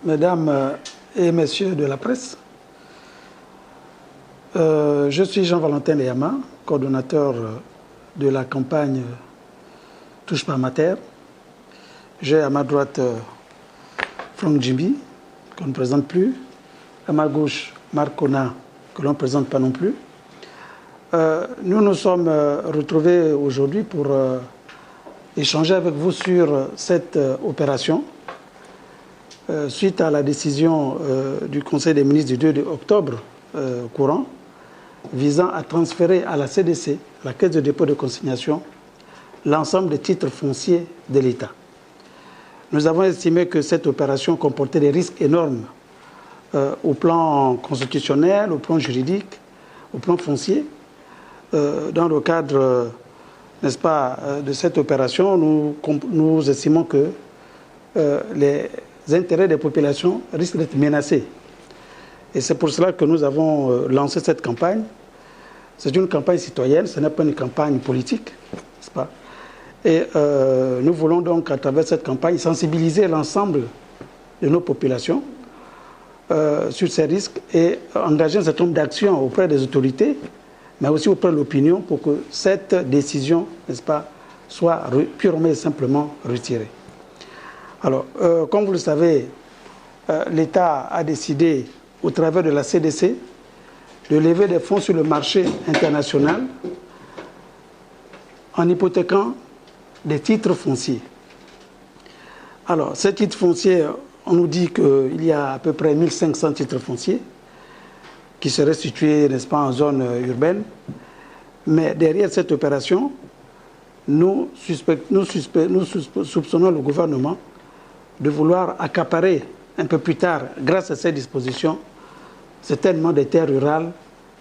mesdames et messieurs de la presse. Je suis Jean-Valentin Leyama, coordonnateur de la campagne Touche pas à ma terre. J'ai à ma droite Franck Djimbi, qu'on ne présente plus. À ma gauche, Marc Kona, que l'on ne présente pas non plus. Nous nous sommes retrouvés aujourd'hui pour échanger avec vous sur cette opération suite à la décision du Conseil des ministres du 2 octobre courant visant à transférer à la CDC, la Caisse de dépôt de consignation, l'ensemble des titres fonciers de l'État. Nous avons estimé que cette opération comportait des risques énormes au plan constitutionnel, au plan juridique, au plan foncier. Dans le cadre, n'est-ce pas, de cette opération, nous estimons que les intérêts des populations risquent d'être menacés. Et c'est pour cela que nous avons lancé cette campagne. C'est une campagne citoyenne, ce n'est pas une campagne politique, n'est-ce pas? Et nous voulons donc, à travers cette campagne, sensibiliser l'ensemble de nos populations sur ces risques et engager un certain nombre d'actions auprès des autorités, mais aussi auprès de l'opinion pour que cette décision, n'est-ce pas, soit purement et simplement retirée. Alors, comme vous le savez, l'État a décidé, au travers de la CDC, de lever des fonds sur le marché international en hypothéquant des titres fonciers. Alors, ces titres fonciers, on nous dit qu'il y a à peu près 1500 titres fonciers qui seraient situés, n'est-ce pas, en zone urbaine. Mais derrière cette opération, nous soupçonnons le gouvernement de vouloir accaparer un peu plus tard, grâce à ces dispositions, certainement des terres rurales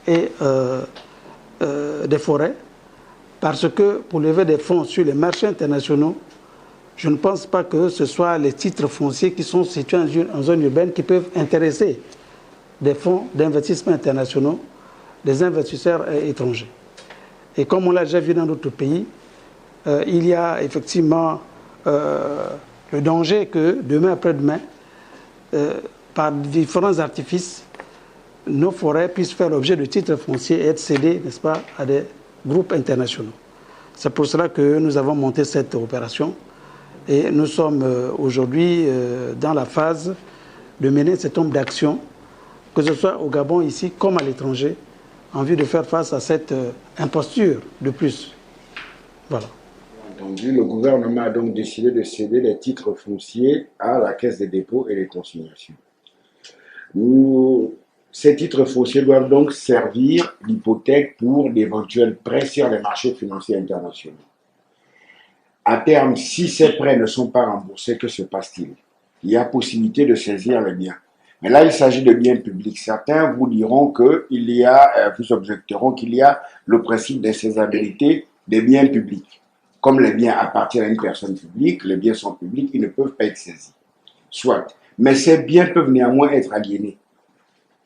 et des forêts, parce que pour lever des fonds sur les marchés internationaux, je ne pense pas que ce soit les titres fonciers qui sont situés en zone urbaine qui peuvent intéresser des fonds d'investissement internationaux, des investisseurs étrangers. Et comme on l'a déjà vu dans d'autres pays, il y a effectivement le danger que demain après-demain, par différents artifices, nos forêts puissent faire l'objet de titres fonciers et être cédées, n'est-ce pas, à des groupes internationaux. C'est pour cela que nous avons monté cette opération et nous sommes aujourd'hui dans la phase de mener un certain nombre d'actions, que ce soit au Gabon ici comme à l'étranger, en vue de faire face à cette imposture de plus. Voilà. Entendu, le gouvernement a donc décidé de céder les titres fonciers à la Caisse des dépôts et des consignations. Ces titres fonciers doivent donc servir d'hypothèque pour d'éventuels prêts sur les marchés financiers internationaux. À terme, si ces prêts ne sont pas remboursés, que se passe-t-il? Il y a possibilité de saisir les biens. Mais là, il s'agit de biens publics. Certains vous diront vous objecteront qu'il y a le principe d'insaisissabilité des biens publics. Comme les biens appartiennent à une personne publique, les biens sont publics, ils ne peuvent pas être saisis. Soit. Mais ces biens peuvent néanmoins être aliénés.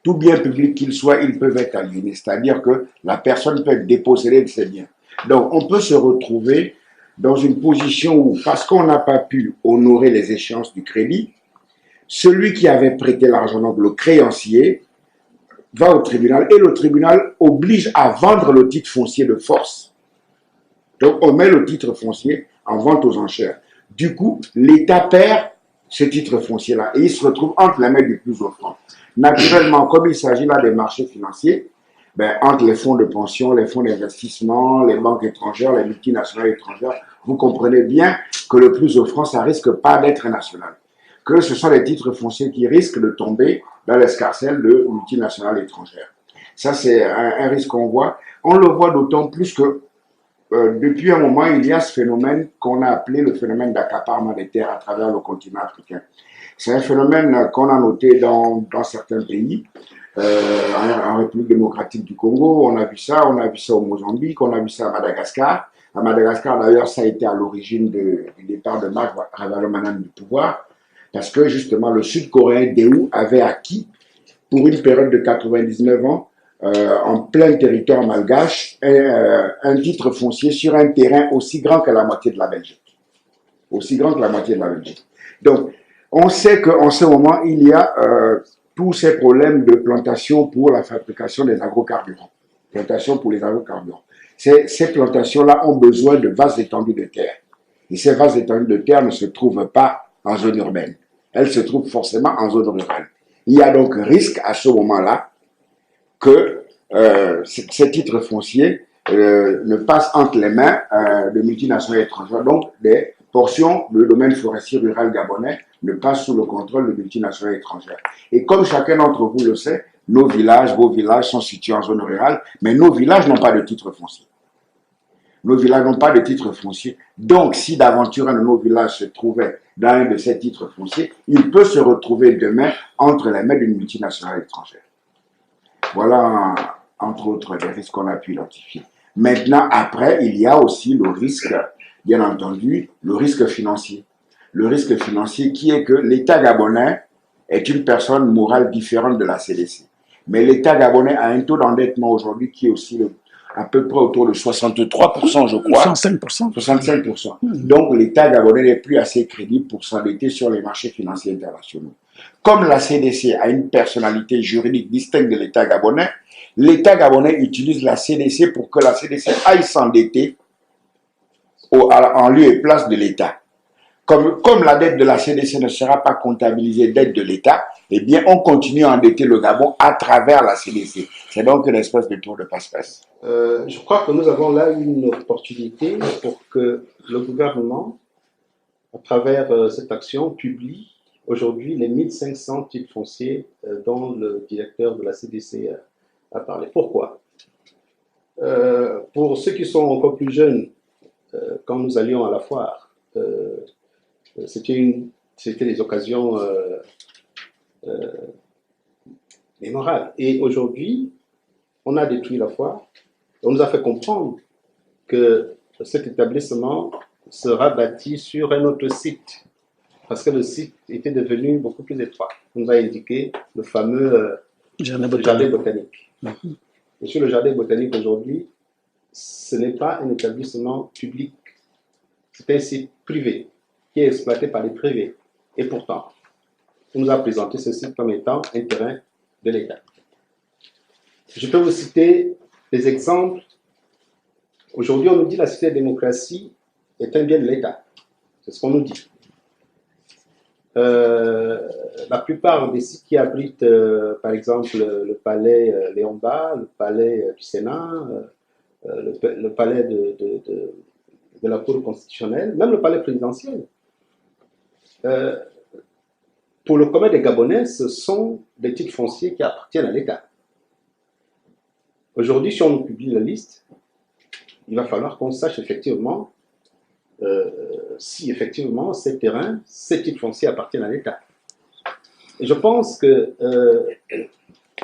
Tout bien public qu'il soit, ils peuvent être aliénés. C'est-à-dire que la personne peut être dépossédée de ses biens. Donc, on peut se retrouver dans une position où, parce qu'on n'a pas pu honorer les échéances du crédit, celui qui avait prêté l'argent, donc le créancier, va au tribunal et le tribunal oblige à vendre le titre foncier de force. Donc, on met le titre foncier en vente aux enchères. Du coup, l'État perd ce titre foncier-là et il se retrouve entre les mains du plus offrant. Naturellement, comme il s'agit là des marchés financiers, entre les fonds de pension, les fonds d'investissement, les banques étrangères, les multinationales étrangères, vous comprenez bien que le plus offrant, ça risque pas d'être national. Que ce sont les titres fonciers qui risquent de tomber dans l'escarcelle de multinationales étrangères. Ça, c'est un risque qu'on voit. On le voit d'autant plus que depuis un moment, il y a ce phénomène qu'on a appelé le phénomène d'accaparement des terres à travers le continent africain. C'est un phénomène qu'on a noté dans certains pays, en République démocratique du Congo, on a vu ça au Mozambique, on a vu ça à Madagascar. À Madagascar, d'ailleurs, ça a été à l'origine du départ de Marc Ravalomanana du pouvoir, parce que justement, le Sud-Coréen Daewoo avait acquis, pour une période de 99 ans, en plein territoire malgache, un titre foncier sur un terrain aussi grand que la moitié de la Belgique. Aussi grand que la moitié de la Belgique. Donc, On sait qu'en ce moment, il y a tous ces problèmes de plantation pour la fabrication des agrocarburants. Plantation pour les agrocarburants. Ces plantations-là ont besoin de vastes étendues de terre. Et ces vastes étendues de terre ne se trouvent pas en zone urbaine. Elles se trouvent forcément en zone rurale. Il y a donc risque à ce moment-là que ces titres fonciers ne passent entre les mains de multinationales étrangères. Donc, des portions du domaine forestier rural gabonais ne passent sous le contrôle de multinationales étrangères. Et comme chacun d'entre vous le sait, nos villages, vos villages sont situés en zone rurale, mais nos villages n'ont pas de titre foncier. Nos villages n'ont pas de titre foncier. Donc, si d'aventure un de nos villages se trouvait dans un de ces titres fonciers, il peut se retrouver demain entre les mains d'une multinationale étrangère. Voilà, entre autres, les risques qu'on a pu identifier. Maintenant, après, il y a aussi le risque, bien entendu, le risque financier. Le risque financier qui est que l'État gabonais est une personne morale différente de la CDC. Mais l'État gabonais a un taux d'endettement aujourd'hui qui est aussi à peu près autour de 63%, je crois. 65%. 65%. Donc, l'État gabonais n'est plus assez crédible pour s'endetter sur les marchés financiers internationaux. Comme la CDC a une personnalité juridique distincte de l'État gabonais utilise la CDC pour que la CDC aille s'endetter en lieu et place de l'État. Comme la dette de la CDC ne sera pas comptabilisée dette de l'État, eh bien, on continue à endetter le Gabon à travers la CDC. C'est donc une espèce de tour de passe-passe. Je crois que nous avons là une opportunité pour que le gouvernement, à travers cette action, publie aujourd'hui les 1500 titres fonciers dont le directeur de la CDC a parlé. Pourquoi? Pour ceux qui sont encore plus jeunes, quand nous allions à la foire, c'était des occasions mémorables. Et aujourd'hui, on a détruit la foire. On nous a fait comprendre que cet établissement sera bâti sur un autre site, parce que le site était devenu beaucoup plus étroit. On nous a indiqué le fameux jardin botanique. Et sur le jardin botanique aujourd'hui, ce n'est pas un établissement public, c'est un site privé qui est exploité par les privés. Et pourtant, on nous a présenté ce site comme étant un terrain de l'État. Je peux vous citer des exemples. Aujourd'hui, on nous dit que la cité de démocratie est un bien de l'État. C'est ce qu'on nous dit. La plupart des sites qui abritent, par exemple, le palais Léon-Bas, le palais du Sénat, le palais de la Cour constitutionnelle, même le palais présidentiel, pour le commun des Gabonais, ce sont des titres fonciers qui appartiennent à l'État. Aujourd'hui, si on nous publie la liste, il va falloir qu'on sache effectivement si effectivement ces terrains, ces titres fonciers appartiennent à l'État. Et je pense que,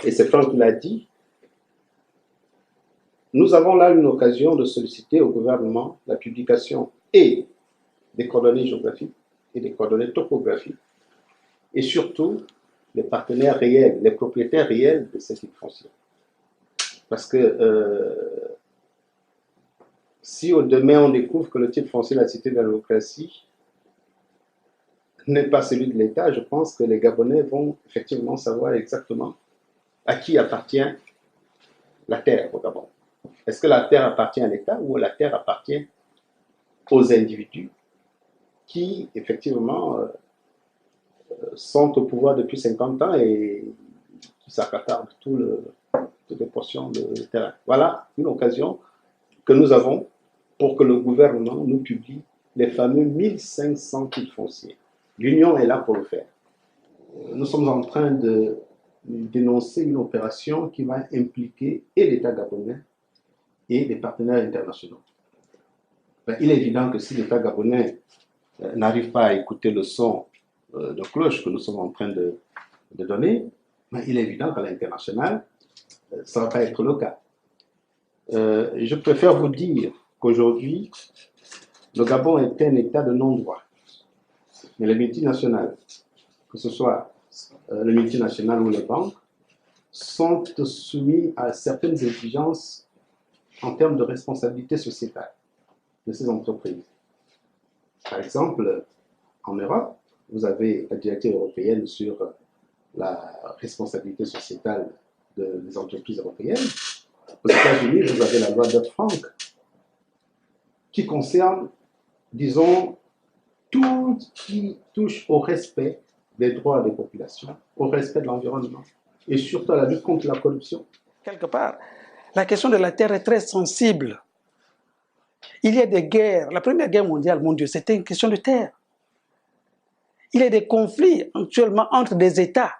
et c'est Franck qui l'a dit, nous avons là une occasion de solliciter au gouvernement la publication et des coordonnées géographiques et des coordonnées topographiques, et surtout les partenaires réels, les propriétaires réels de ces titres fonciers. Parce que si au demain on découvre que le titre foncier de la Cité de la démocratie n'est pas celui de l'État, je pense que les Gabonais vont effectivement savoir exactement à qui appartient la terre au Gabon. Est-ce que la terre appartient à l'État ou la terre appartient aux individus qui, effectivement, sont au pouvoir depuis 50 ans et qui s'accaparent toutes les portions de terrain. Voilà une occasion que nous avons pour que le gouvernement nous publie les fameux 1500 titres fonciers. L'Union est là pour le faire. Nous sommes en train de dénoncer une opération qui va impliquer et l'État gabonais et les partenaires internationaux. Il est évident que si l'État gabonais n'arrive pas à écouter le son de cloche que nous sommes en train de donner, il est évident qu'à l'international, ça ne va pas être le cas. Je préfère vous dire qu'aujourd'hui, le Gabon est un État de non-droit. Mais les multinationales, que ce soit les multinationales ou les banques, sont soumis à certaines exigences en termes de responsabilité sociétale de ces entreprises. Par exemple, en Europe, vous avez la directive européenne sur la responsabilité sociétale des entreprises européennes. Aux États-Unis, vous avez la loi Dodd-Frank qui concerne, disons, tout ce qui touche au respect des droits des populations, au respect de l'environnement et surtout à la lutte contre la corruption. Quelque part, la question de la terre est très sensible. Il y a des guerres. La Première Guerre mondiale, mon Dieu, c'était une question de terre. Il y a des conflits actuellement entre des États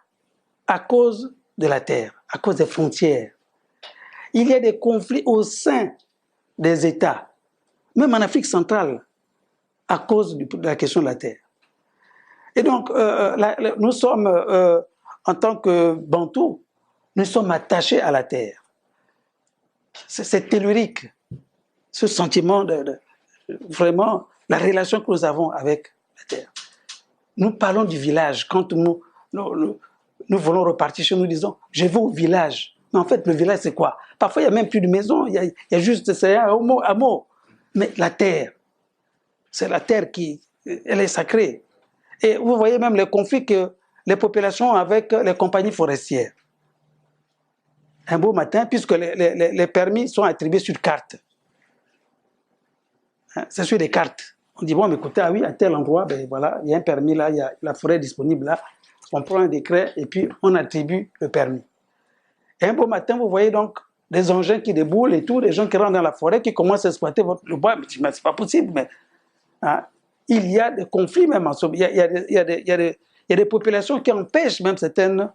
à cause de la terre, à cause des frontières. Il y a des conflits au sein des États, même en Afrique centrale, à cause de la question de la terre. Et donc, nous sommes, en tant que Bantous, nous sommes attachés à la terre. C'est tellurique, ce sentiment vraiment, la relation que nous avons avec la terre. Nous parlons du village. Quand nous voulons repartir chez nous, nous disons, je vais au village. Mais en fait, le village, c'est quoi? Parfois, il n'y a même plus de maison, il y a juste, c'est un hameau. Mais la terre, c'est la terre elle est sacrée. Et vous voyez même les conflits que les populations ont avec les compagnies forestières. Un beau matin, puisque les permis sont attribués sur carte. Hein, c'est sur des cartes. On dit, bon, mais écoutez, ah oui, à tel endroit, ben voilà, il y a un permis là, il y a la forêt disponible là. On prend un décret et puis on attribue le permis. Et un beau matin, vous voyez donc des engins qui déboulent et tout, des gens qui rentrent dans la forêt, qui commencent à exploiter le bois. Mais c'est pas possible. Mais, hein, il y a des conflits même en somme. Il y a des populations qui empêchent même certaines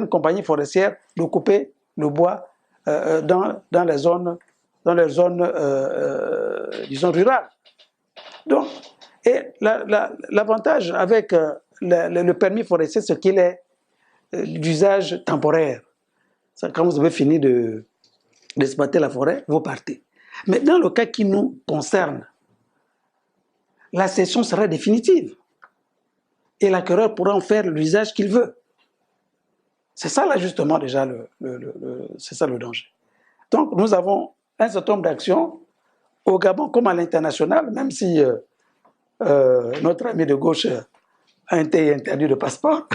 compagnies forestières de couper le bois dans les zones disons, rurales. Donc, et l'avantage avec le permis forestier, c'est qu'il est d'usage temporaire. Quand vous avez fini d'exploiter la forêt, vous partez. Mais dans le cas qui nous concerne, la cession sera définitive. Et l'acquéreur pourra en faire l'usage qu'il veut. C'est ça là justement déjà c'est ça le danger. Donc nous avons un certain nombre d'actions au Gabon comme à l'international, même si notre ami de gauche a été interdit de passeport.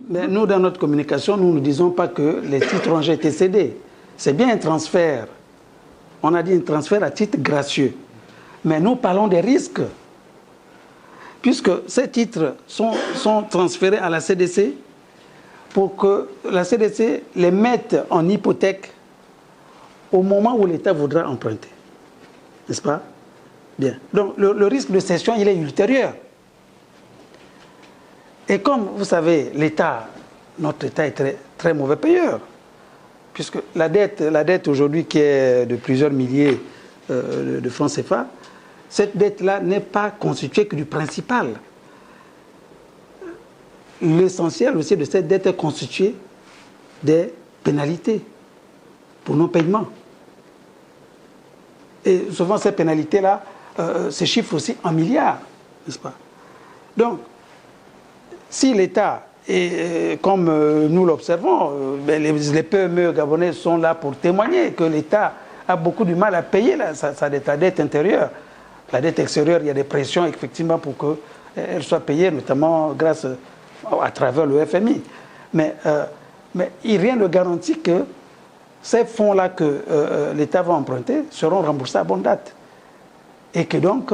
Mais nous, dans notre communication, nous ne disons pas que les titres ont été cédés. C'est bien un transfert. On a dit un transfert à titre gracieux. Mais nous parlons des risques. Puisque ces titres sont transférés à la CDC pour que la CDC les mette en hypothèque au moment où l'État voudra emprunter. N'est-ce pas? Bien. Donc le risque de cession, il est ultérieur. Et comme vous savez, notre État est très, très mauvais payeur. Puisque la dette aujourd'hui qui est de plusieurs milliers de francs CFA, cette dette-là n'est pas constituée que du principal. L'essentiel aussi de cette dette est constitué des pénalités pour non-paiement. Et souvent ces pénalités-là se chiffrent aussi en milliards, n'est-ce pas? Donc, si l'État, et comme nous l'observons, les PME gabonais sont là pour témoigner que l'État a beaucoup de mal à payer sa dette intérieure. La dette extérieure, il y a des pressions effectivement pour qu'elle soit payée, notamment à travers le FMI. Mais rien ne garantit que ces fonds-là que l'État va emprunter seront remboursés à bonne date. Et que donc,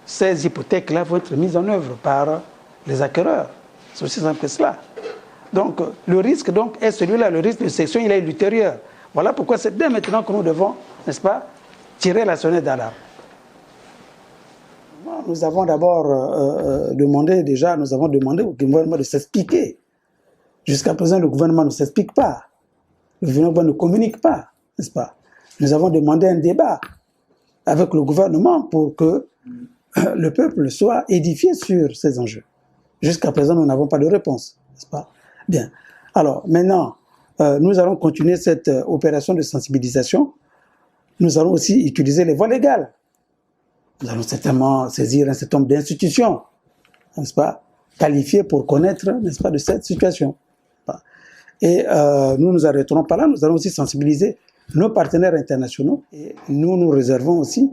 ces hypothèques-là vont être mises en œuvre par les acquéreurs. C'est aussi simple que cela. Donc, le risque donc, est celui-là. Le risque de cession, il est ultérieur. Voilà pourquoi c'est dès maintenant que nous devons, n'est-ce pas, tirer la sonnette d'alarme. Nous avons d'abord demandé au gouvernement de s'expliquer. Jusqu'à présent, le gouvernement ne s'explique pas. Le gouvernement ne communique pas, n'est-ce pas? Nous avons demandé un débat avec le gouvernement pour que le peuple soit édifié sur ces enjeux. Jusqu'à présent, nous n'avons pas de réponse, n'est-ce pas? Bien. Alors, maintenant, nous allons continuer cette opération de sensibilisation. Nous allons aussi utiliser les voies légales. Nous allons certainement saisir un certain nombre d'institutions, n'est-ce pas, qualifiées pour connaître, n'est-ce pas, de cette situation. Et nous ne nous arrêterons pas là, nous allons aussi sensibiliser nos partenaires internationaux et nous nous réservons aussi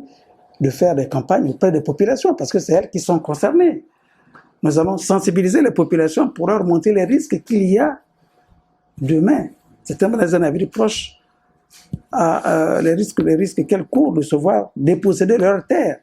de faire des campagnes auprès des populations, parce que c'est elles qui sont concernées. Nous allons sensibiliser les populations pour leur montrer les risques qu'il y a demain. Certainement dans un avenir proche, les risques qu'elles courent de se voir déposséder leurs terres.